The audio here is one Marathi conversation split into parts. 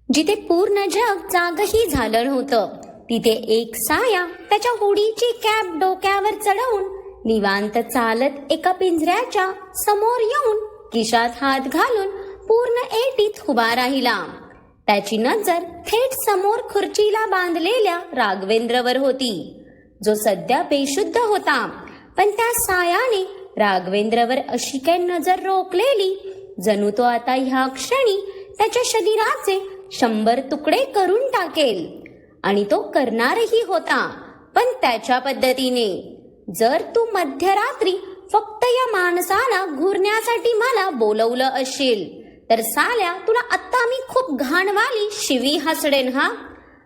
जिथे पूर्ण जग जागही झालं नव्हतं तिथे एक साया त्याच्या हुडीची कॅप डोक्यावर चढवून निवांत चालत एका पिंजऱ्याच्या समोर येऊन खिशात हात घालून पूर्ण एटीत उभा राहिला. त्याची नजर थेट समोर खुर्चीला बांधलेल्या राघवेंद्रवर होती, जो सध्या बेशुद्ध होता. पण त्या सायाने राघवेंद्रवर अशी काय नजर रोखलेली जणू तो आता ह्या क्षणी त्याच्या शरीराचे 100 तुकडे करून टाकेल. आणि तो करणारही होता, पण त्याच्या पद्धतीने. जर तू मध्यरात्री फक्त या माणसाला घुरण्यासाठी मला बोलवलं असेल तर साल्या तुला आता मी खूप घाणवाली शिवी हसडेन हा.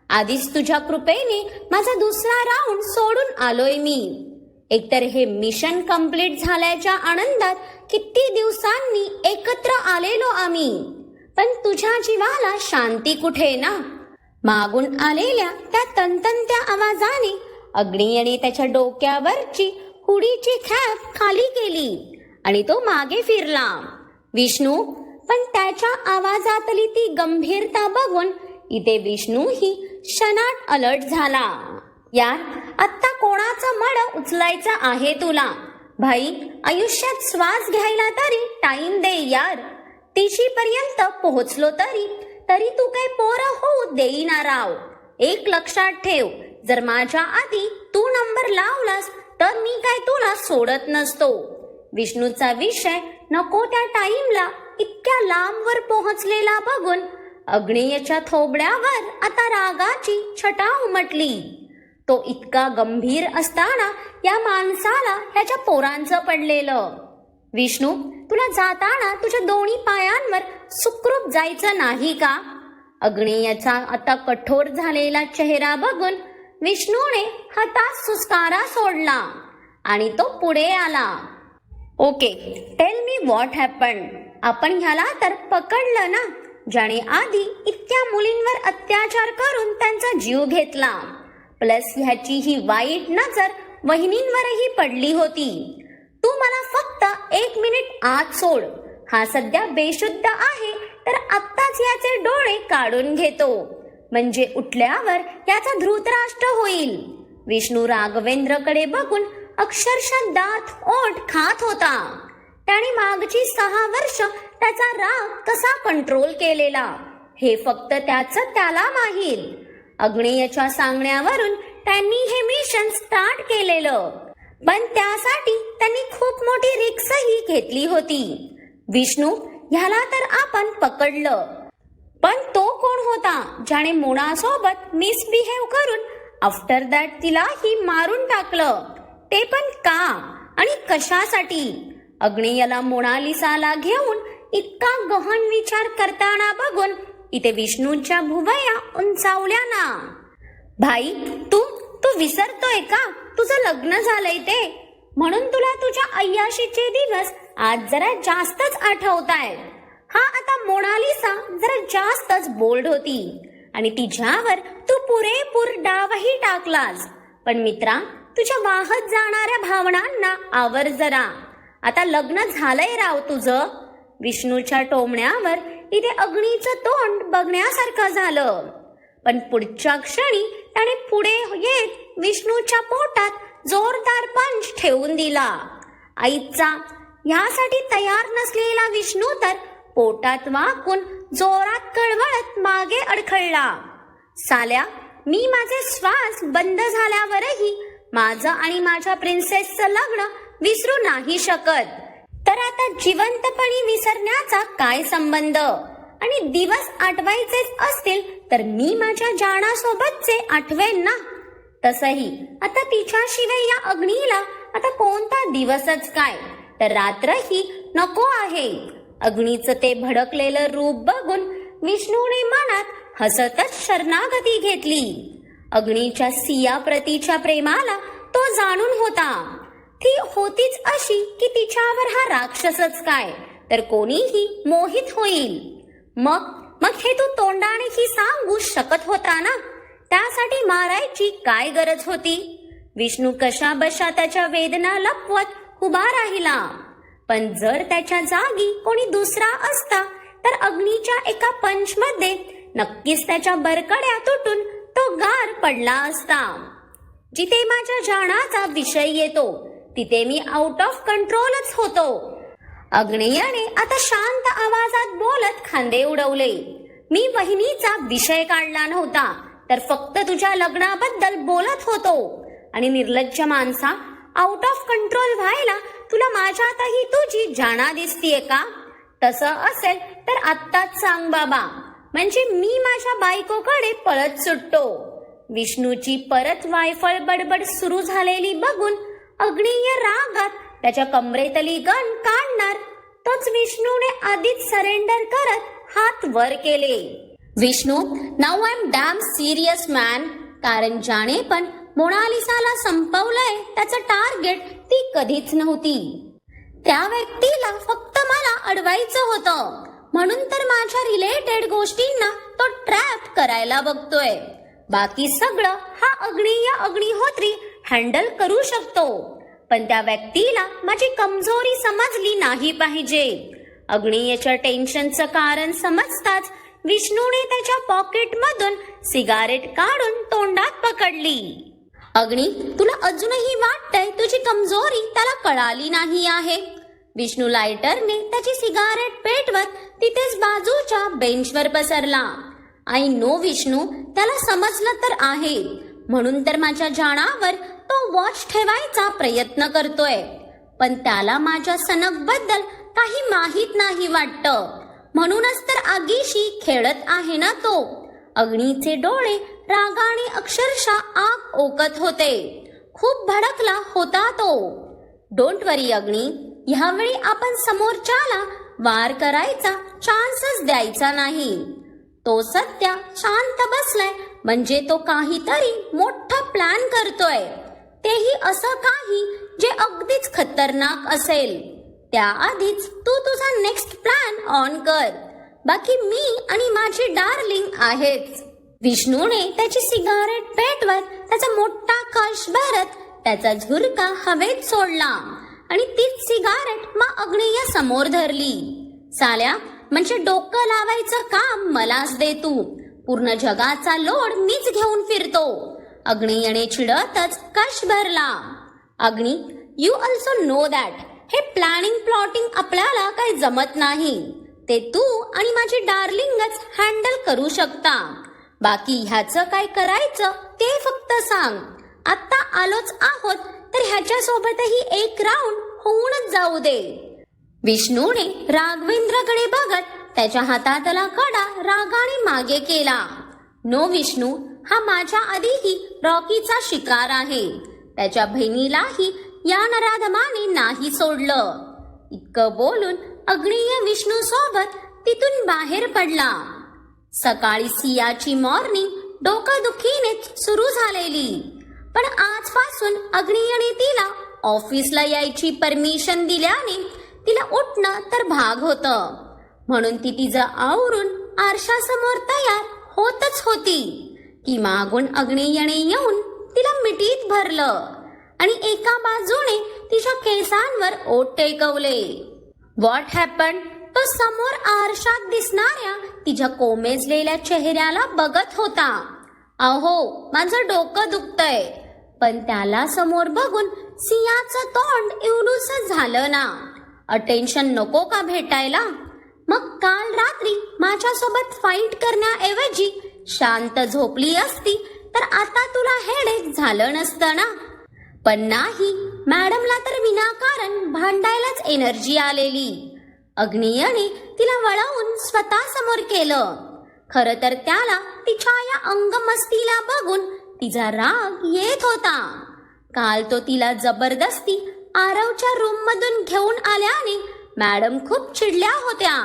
आधीच तुझ्या कृपेने माझा दुसरा राऊंड सोडून आलोय मी. एकतर हे मिशन कंप्लीट झाल्याच्या आनंदात किती दिवसांनी एकत्र आलेलो आम्ही, पण तुझ्या जीवाला शांती कुठे ना. मागून आलेल्या त्या तनतनत्या आवाजाने अग्नियाने त्याच्या डोक्यावरची हुडीची कॅप खाली केली आणि तो मागे फिरला. विष्णू. पण त्याच्या आवाजातली ती गंभीरता बघून इथे विष्णूही क्षणात अलर्ट झाला. यार, आत्ता कोणाचं मड उचलायचं आहे तुला? भाई, आयुष्यात श्वास घ्यायला तरी टाइम दे यार. 30 पर्यंत पोहोचलो तरी तू काय पोरं होऊ देईना राव. एक लक्षात ठेव, जर माझ्या आधी तू नंबर लावलास तर मी काय तुला सोडत नसतो. विष्णूचा विषय नको त्या टाइमला इतक्या लांबवर पोहोचलेला बघून अग्नेयच्या थोबड्यावर आता रागाची छटा उमटली. तो इतका गंभीर असताना या माणसाला ह्याच्या पोरांचं पडलेलं. विष्णू, तुला जाताना तुझ्या दोन्ही पायांवर सुखरूप जायचं नाही का? अग्नेयचा आता कठोर झालेला चेहरा बघून विष्णूने हातात सुस्कारा सोडला आणि तो पुढे आला. Okay, tell me what happen. आपण ह्याला तर पकडलं ना, ज्याने आधी इतक्या मुलींवर अत्याचार करून त्यांचा जीव घेतला. प्लस ह्याची ही वाईट नजर वहिनींवरही पडली होती. तू मला फक्त 1 मिनिट आत सोड. हा सध्या बेशुद्ध आहे तर आत्ताच याचे डोळे काढून घेतो, म्हणजे उठल्यावर याचा धृतराष्ट्र होईल. विष्णू राघवेंद्रकडे बघून अक्षरशः दात ओठ खात होता. त्याने मागची 6 वर्ष त्याचा राग कसा कंट्रोल केलेला हे फक्त त्याला माहीत. अग्नेयच्या सांगण्यावरून त्यांनी हे मिशन स्टार्ट केलेलं, पण त्यासाठी त्यांनी खूप मोठी रिस्कही घेतली होती. विष्णू, ह्याला तर आपण पकडलं, पण तो कोण होता ज्याने मोनासोबत मिसबिहेव करून आफ्टर दॅट तिलाही मारून टाकलं? ते पण का आणि कशासाठी? अग्नेयला मोनालिसाला घेऊन इतका गहन विचार करताना बघून इथे विष्णूच्या भुवया उंचावल्या ना. भाई, तू विसरतोय का तुझं लग्न झालंय ते? म्हणून तुला तुझ्या अय्याशीचे दिवस आज जरा जास्तच आठवतायत. हा, आता मोनालिसा जरा जास्तच बोल्ड होती आणि तिच्यावर तू पुरेपूर डावही टाकलास. पण मित्रा, तुझ्या वाहत जाणाऱ्या भावनांना आवर जरा. आता लग्न झालंय राव तुझं. विष्णूच्या टोमण्यावर इथे अग्नीचं तोंड बघण्यासारखं झालं. पण पुढच्या क्षणी त्याने पुढे येत विष्णूच्या पोटात जोरदार पंच ठेवून दिला. आईचा ह्यासाठी तयार नसलेला विष्णू तर पोटात वाकून जोरात कळवळत मागे अडखळला. साल्या, मी माझे श्वास बंद झाल्यावरही माझं आणि माझ्या प्रिन्सेसचं लग्न विसरू नाही शकत. तर आता जिवंतपणी विसरण्याचा काय संबंध? आणि दिवस आठवायचेच असतील तर मी माझ्या जाणासोबतचे आठवेन ना. तसही आता तिच्याशिवाय या अग्नीला आता कोणता दिवसच काय, तर रात्रही नको आहे. अग्नीचं ते भडकलेलं रूप बघून विष्णूने मनात हसतच शरणागती घेतली. अग्नीच्या सियाप्रतीच्या प्रेमाला तो जाणून होता. ती होतीच अशी की तिच्यावर हा राक्षसच काय तर कोणीही मोहित होईल. मग हे तू तोंडानेही सांगू शकत होता ना. त्यासाठी मारायची काय गरज होती? विष्णू कशाबशा त्याच्या वेदना लपवत उभा राहिला. पण जर त्याच्या जागी कोणी दुसरा असता तर अग्नीच्या एका पंचमध्ये नक्कीच त्याच्या बरकड्या तुटून तो गार पडला असता. जिथे माझ्या जाण्याचा विषय येतो तिथे मी आउट ऑफ कंट्रोलच होतो. अग्नेयाने आता शांत आवाजात बोलत खांदे उडवले. मी वहिनीचा विषय काढला नव्हता, तर फक्त तुझ्या लग्नाबद्दल बोलत होतो. आणि निर्लज्ज माणसा, आउट ऑफ कंट्रोल व्हायला तुला माझ्यातही तुझी जाणा दिसतीये का? तसं असेल तर आत्ताच सांग बाबा, म्हणजे मी माझ्या बायकोकडे पळत सुटतो. विष्णूची परत वायफळ बडबड सुरू झालेली बघून अग्नेय रागात त्याच्या कमरेतली गन काढणार, तोच विष्णूने आधीच सरेंडर करत हात वर केले. Vishnu, now I am dam serious man. कारण ज्याने पण मोनालिसाला संपवलंय त्याचं टार्गेट ती कधीच नव्हती. त्या व्यक्तीला फक्त मला अडवायचं होतं, म्हणून तर माझ्या रिलेटेड गोष्टींना तो ट्रॅप करायला बघतोय. बाकी सगळं हा अग्निहोत्री हँडल करू शकतो, पण त्या व्यक्तीला माझी कमजोरी समजली नाही पाहिजे. अग्नियच्या टेन्शनचं कारण समजताच विष्णूने त्याच्या पॉकेटमधून सिगारेट काढून तोंडात पकडली. अग्नी, तुला अजूनही वाटतंय तुझी कमजोरी त्याला कळाली नाही आहे. विष्णू लायटरने त्याची सिगारेट पेटवत तिथेच बाजूच्या बेंचवर पसरला. आय नो विष्णू, त्याला समजलं तर आहे, म्हणून तर माझ्या जाणावर तो वॉच ठेवायचा प्रयत्न करतोय. पण त्याला माझ्या सनकबद्दल काही माहित नाही वाटतं, म्हणूनच तर आगीशी खेळत आहे ना तो. अग्नीचे डोळे रागाने अक्षरशः आग ओकत होते. खूप भडकला होता तो. डोंट वरी अग्नी, ह्यावेळी आपण समोरच्याला वार करायचा चान्सच द्यायचा नाही. तो सध्या शांत बसलाय म्हणजे तो काहीतरी मोठा प्लॅन करतोय, तेही असं काही जे अगदीच खतरनाक असेल. त्याआधीच तू तुझा नेक्स्ट प्लॅन ऑन कर. बाकी मी आणि माझी डार्लिंग आहेच. विष्णूने त्याची सिगारेट पेटवत त्याचा मोठा कश भरत त्याचा झुरका हवेत सोडला आणि तीच सिगारेट मग अग्नेय समोर धरली. साल्या, म्हणजे डोकं लावायचं काम मलाच दे तू. पूर्ण जगाचा लोड मीच घेऊन फिरतो. अग्नेयने चिडतच कश भरला. अग्नी, यू ऑल्सो नो दॅट हे प्लॅनिंग प्लॉटिंग आपल्याला काही जमत नाही. ते तू आणि माझी डार्लिंगच हँडल करू शकता. बाकी ह्याचं काय करायचं ते फक्त सांग. आता आलोच आहोत तर ह्याच्या सोबतही एक राऊंड होऊनच जाऊ दे. विष्णूने राघवेंद्रकडे बघत त्याच्या हातातला कडा रागाने मागे केला. नो विष्णू, हा माझ्या आधीही रॉकीचा शिकार आहे. त्याच्या बहिणीलाही या नराधमाने नाही सोडलं. इतकं बोलून अग्नेय विष्णू सोबत तिथून बाहेर पडला. सकाळी सियाची मॉर्निंग डोकादुखीने सुरू झालेली, पण आजपासून अग्नेयने तिला ऑफिसला यायची परमिशन दिल्याने तिला उठणं तर भाग होतं. म्हणून ती तिचं आवरून आरशासमोर तयार होतच होती की मागून अग्नेयने येऊन तिला मिठीत भरलं आणि एका बाजूने तिच्या केसांवर ओठ टेकवले. What happen? तो समोर आरशात दिसणाऱ्या तिच्या कोमेजलेल्या चेहऱ्याला बघत होता. अहो, माझं डोकं दुखतंय. पण त्याला समोर बघून सियाचं तोंड इवलूसच झालं ना. अटेन्शन नको का भेटायला? मग काल रात्री माझ्यासोबत फाईट करण्याऐवजी शांत झोपली असती तर आता तुला हेडेक झालं नसतं ना. पण नाही, मॅडमला तर विनाकारण भांडायलाच एनर्जी आलेली. अग्नेयने तिला वळवून स्वतः समोर केलं. खरं तर त्याला तिच्या या अंगमस्तीला बघून तिचा राग येत होता. काल तो तिला जबरदस्ती आरवच्या रूम मधून घेऊन आल्याने मॅडम खूप चिडल्या होत्या.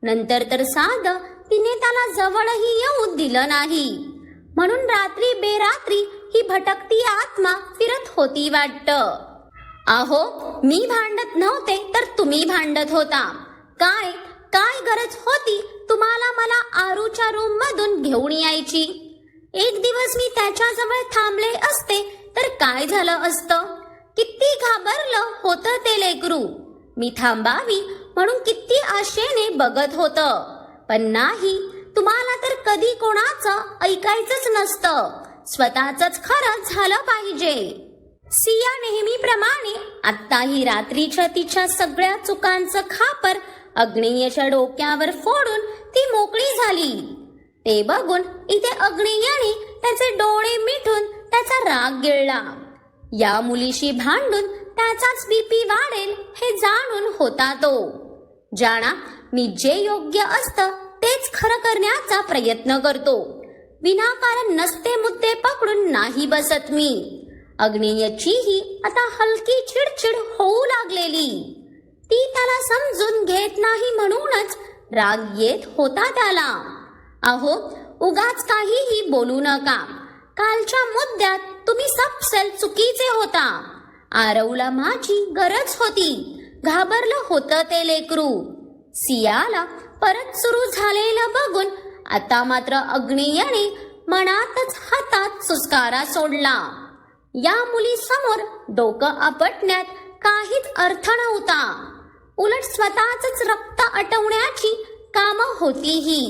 नंतर तर साधं तिने त्याला जवळही येऊ दिलं नाही. म्हणून रात्री बेरात्री ही भटकती आत्मा फिरत होती वाटतं. अहो, मी भांडत नव्हते तर तुम्ही भांडत होता. काय काय गरज होती तुम्हाला मला आरूच्या रूम मधून घेऊन यायची? एक दिवस मी त्याच्याजवळ थांबले असते तर काय झालं असतं? किती घाबरलं होतं ते लेकरू. मी थांबावी म्हणून किती आशेने बघत होतं, पण नाही, तुम्हाला तर कधी कोणाचं ऐकायचंच नसतं, स्वतःच खरं झालं पाहिजे. सिया नेहमीप्रमाणे आत्ताही रात्रीच्या तिच्या सगळ्या चुकांचं खापर अग्नेयच्या डोक्यावर फोडून ती मोकळी झाली. ते बघून इथे अग्नेयाने त्याचे डोळे मिटून त्याचा राग गिळला. या मुलीशी भांडून त्याचाच बीपी वाढेल हे जाणून होता तो. जाणा, मी जे योग्य असतं तेच खरं करण्याचा प्रयत्न करतो. विनाकारण नसते मुद्दे पकडून नाही बसत मी. अग्नेयचीही आता हलकी चिडचिड होऊ लागलेली. ती त्याला समजून घेत नाही म्हणूनच राग येत होता त्याला. अहो, उगाच काहीही बोलू नका. कालच्या मुद्द्यात तुम्ही सपसेल चुकीचे होता. आरवला माझी गरज होती. घाबरलं होतं ते लेकरू. सियाला परत सुरू झालेलं बघून आता मात्र अग्नेयाने मनातच हातात सुस्कारा सोडला. या मुलीसमोर डोकं आपटण्यात काहीच अर्थ नव्हता. उलट स्वतःच रक्त आटवण्याची कामं होती ही.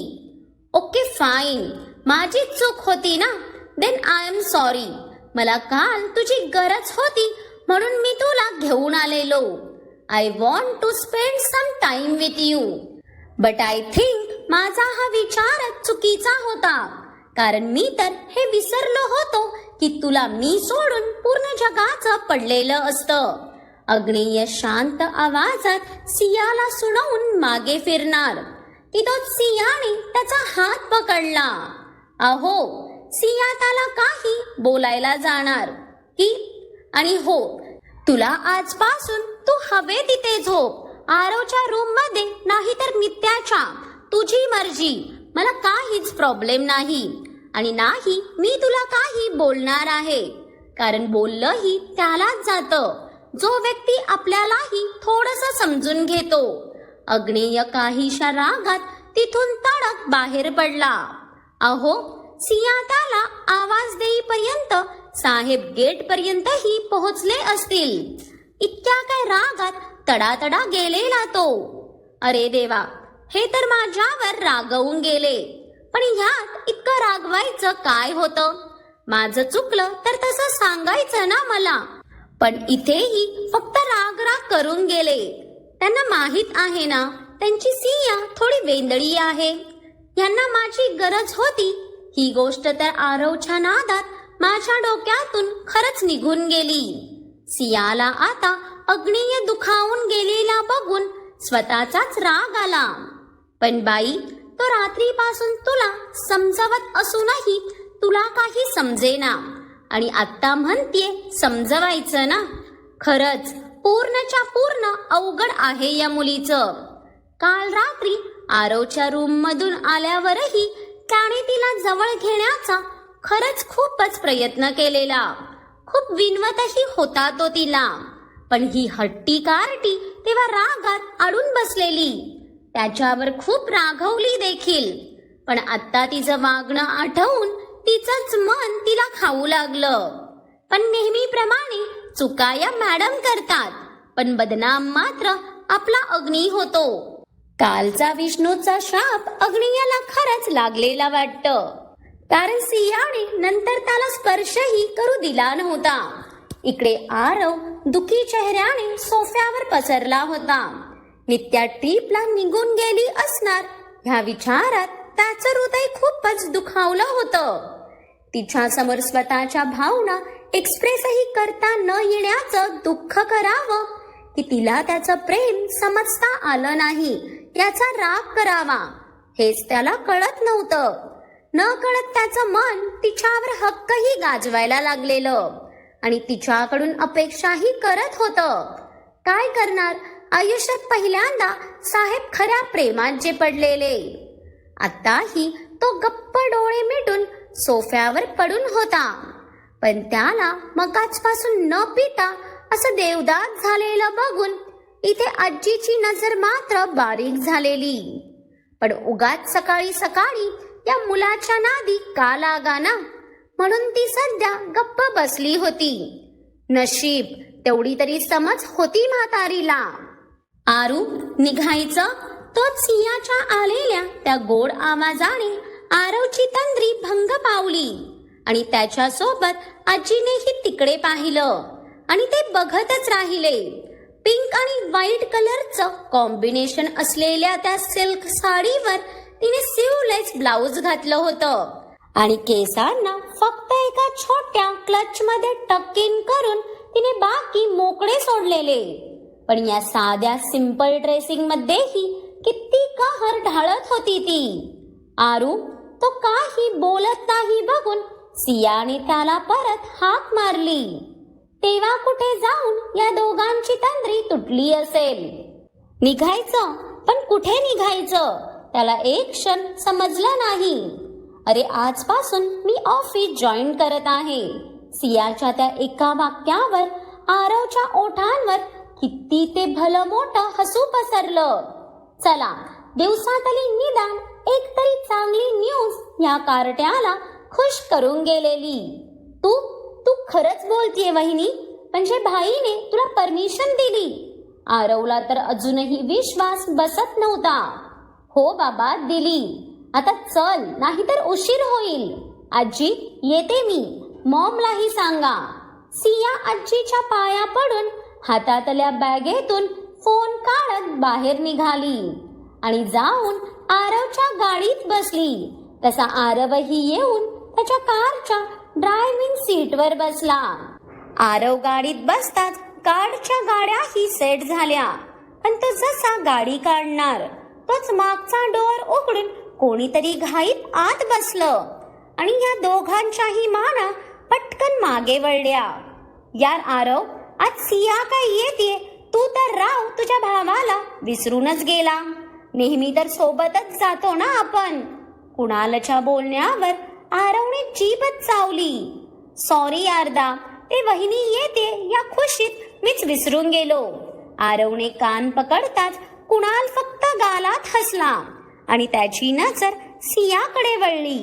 ओके फाईन, माझी चूक होती ना, देन आय एम सॉरी. मला काल तुझी गरज होती म्हणून मी तुला घेऊन आलेलो. I want to spend some time with you. But I think माझा हा विचार चुकीचा होता, कारण मी तर हे विसरलो होतो की तुला मी सोडून पूर्ण जगाचं पडलेलं असतं. अग्नेय शांत आवाजात सियाला सुनावून मागे फिरणार. तिथं सियाने त्याचा हात पकडला. अहो, सिया त्याला काही बोलायला जाणार की, आणि हो, तुला आजपासून तू हवे तिथे झोप, आरवच्या रूम मध्ये नाही तर नित्याच्या. तुझी मर्जी, मला काहीच प्रॉब्लेम नाही. आणि नाही मी तुला काही बोलणार आहे, कारण बोललंही त्यालाच जातं जो व्यक्ती आपल्यालाही थोडंसं समजून घेतो. अग्नेय काहीशा रागात तिथून तडक बाहेर पडला. अहो, सिया त्याला आवाज देईपर्यंत साहेब गेट पर्यंतही पोहोचले असतील. इतक्या काय रागात तडातडा गेलेला तो. अरे देवा, हे तर माझ्यावर रागवून गेले. पण ह्यात इतकं रागवायचं काय होतं? माझं चुकलं तर तसं सांगायचं ना मला. पण इथेही फक्त राग राग करून गेले. त्यांना माहित आहे ना, त्यांची सिया थोडी वेंदळी आहे. यांना माझी गरज होती ही गोष्ट तर आरवच्या नादात माझ्या डोक्यातून खरंच निघून गेली. सियाला आता अग्नेय दुखावून गेलेला बघून स्वतःचाच राग आला. पण बाई, तो रात्रीपासून तुला समजावत असूनही तुला काही समजेना, आणि आता म्हणतीये समजवायचं ना. खरंच पूर्णच्या पूर्ण अवघड आहे या मुलीचं. काल रात्री आरवच्या रूम मधून आल्यावरही त्याने तिला जवळ घेण्याचा खरंच खूपच प्रयत्न केलेला. खूप विनवतही होता तो तिला. पण ही हट्टी कार्टी तेव्हा रागात अडून बसलेली. त्याच्यावर खूप रागवली देखील. पण आता तिचं वागणं आठवून तिचंच मन तिला खाऊ लागलं. पण नेहमीप्रमाणे चुका या मॅडम करतात, पण बदनाम मात्र आपला अग्नी होतो. कालचा विष्णूचा शाप अग्नियाला खरंच लागलेला वाटतं, कारण सियाने नंतर त्याला स्पर्शही करू दिला नव्हता. इकडे आरव दुखी चेहऱ्याने सोफ्यावर पसरला होता. नित्या ट्रीपला निघून गेली असणार ह्या विचारात त्याचं हृदय खूपच दुखावलं होतं. तिच्या समोर स्वतःच्या भावना एक्सप्रेसही करता न येण्याचं दुःख करावं की तिला त्याचं प्रेम समजता आलं नाही याचा राग करावा, हेच त्याला कळत नव्हतं. न कळत त्याचं मन तिच्यावर हक्कही गाजवायला लागलेलं आणि तिच्याकडून अपेक्षाही करत होतं. काय करणार, आयुष्यात पहिल्यांदा साहेब खऱ्या प्रेमात जे पडलेले. आताही तो गप्प डोळे मिटून सोफ्यावर पडून होता. पण त्याला मगाचपासून न पिता असं देवदास झालेलं बघून इथे आजीची नजर मात्र बारीक झालेली. पण उगाच सकाळी सकाळी या मुलाच्या नादी का लागाना म्हणून ती सध्या गप्प बसली होती. नशीब तेवढी तरी समज होती म्हातारीला. आरू निघायचं, तोच सियाच्या आलेल्या त्या गोड आवाजाने आरवच्या भंग पावली आणि त्याच्यासोबत आजीनेही तिकडे पाहिलं आणि ते बघतच राहिले. पिंक आणि व्हाईट कलरचं कॉम्बिनेशन असलेल्या त्या सिल्क साडीवर तिने स्लीवलेस ब्लाउज घातलं होतं आणि केसांना फक्त एका छोट्या क्लच मध्ये टक इन करून तिने बाकी मोकळे सोडलेले. पण या साध्या सिंपल ड्रेसिंग मध्येही किती कहर ढाळत होती ती. आरू तो काही बोलत नाही बघून सियाने त्याला परत हाक मारली. तेव्हा कुठे जाऊन या दोघांची तंद्री तुटली असेल. निघायचं, पण कुठे निघायचं त्याला एक क्षण समजलं नाही. अरे आजपासून मी ऑफिस जॉईन करत आहे. सियाच्या त्या एका वाक्यावर आरवच्या ओठांवर किती ते भलं मोठं हसू पसरलं. चला, दिवसातली निदान एक तरी चांगली न्यूज या कार्ट्याला खुश करून गेलेली. तू खरंच बोलतीये वहिनी? म्हणजे भाईने तुला परमिशन दिली? आरवला तर अजूनही विश्वास बसत नव्हता. हो बाबा, दिली. आता चल, नाहीतर उशीर होईल. आजी येते मी, मॉमलाही सांगा. सिया आजीच्या पाया पडून हातातल्या बॅगेतून फोन काढत बाहेर निघाली आणि जाऊन आरवच्या गाडीत बसली. तसा आरवही येऊन त्याच्या कारच्या ड्रायव्हिंग सीटवर बसला. आरव गाडीत बसताच कारच्या गाड्याही सेट झाल्या. पण तो जसा गाडी काढणार तोच मागचा डोअर उघडून कोणीतरी घाईत आत बसलं आणि या दोघांच्याही माना पटकन मागे वळल्या. यार आरव, आज सिया काय येते? तू तर राव तुझ्या भावाला विसरूनच गेला. नेहमी तर सोबतच जातो ना आपण. कुणालच्या बोलण्यावर आरवने जीभच चावली. सॉरी यारदा, ते वहिनी येते या खुशीत मीच विसरून गेलो. आरवने कान पकडताच कुणाल फक्त गालात हसला आणि त्याची नजर सियाकडे वळली.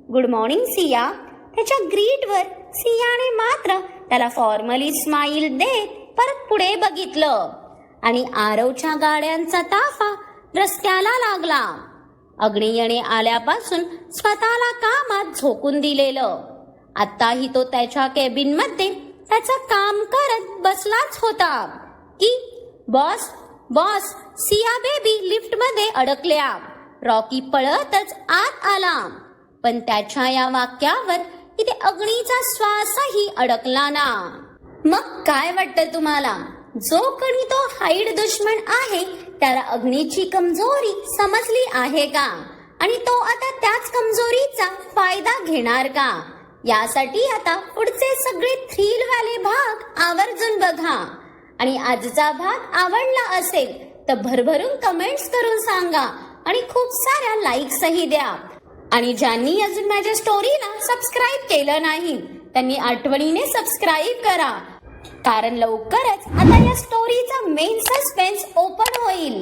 Good morning Siya. त्याच्या ग्रीटवर सियाने मात्र त्याला फॉर्मली स्माईल देत परत पुढे बघितलं आणि आरवच्या गाड्यांचा ताफा रस्त्याला लागला. अग्नियने आल्यापासून स्वतःला कामात झोकून दिलेलं. आताही तो त्याच्या केबिन मध्ये त्याचं काम करत बसलाच होता की boss boss, Siya baby lift मध्ये अडकल्या. रॉकी पळतच आत आला, पण त्याच्या या वाक्यावर इथे अग्नीचा श्वासही अडकला ना. मग काय वाटतं तुम्हाला? जो कोणी तो हाईड दुश्मन आहे त्याला अग्नीची कमजोरी समजली आहे का? आणि तो आता त्याच कमजोरीचा फायदा घेणार का? यासाठी आता पुढचे सगळे थ्रिल वाले भाग आवर्जून बघा. आणि आजचा भाग आवडला असेल तर भरभरून कमेंट्स करून सांगा आणि खूप साऱ्या लाईक्सही द्या. आणि ज्यांनी अजून माझ्या स्टोरीला सबस्क्राईब केलं नाही त्यांनी आठवणीने सबस्क्राईब करा, कारण लवकरच आता या स्टोरीचा मेन सस्पेन्स ओपन होईल.